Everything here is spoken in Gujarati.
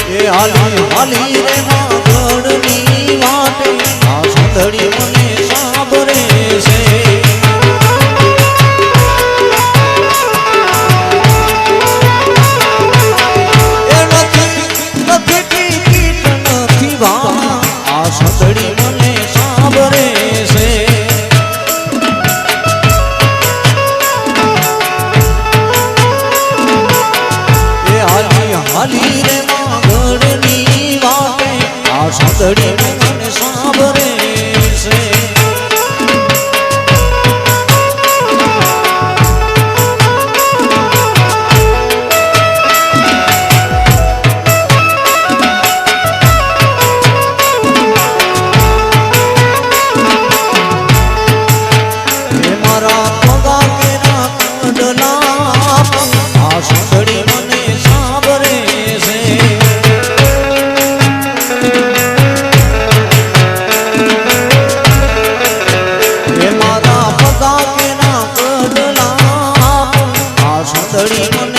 એ હાલી હાલી રે માગણની વાટે આ સુંદરી મને સાંભળે છે એ નથી ટિકિટ નથી ભાણા આ સુંદરી મને સાંભળે છે એ હાલી હાલી રે માગણની વાટે આ સુંદરી મને સાંભળે છે એ મારા પગા કેરા કંડલા આ સુંદરી મને સાંભળે છે એ મારા પગા કેરા કંડલા આ સુંદરી મને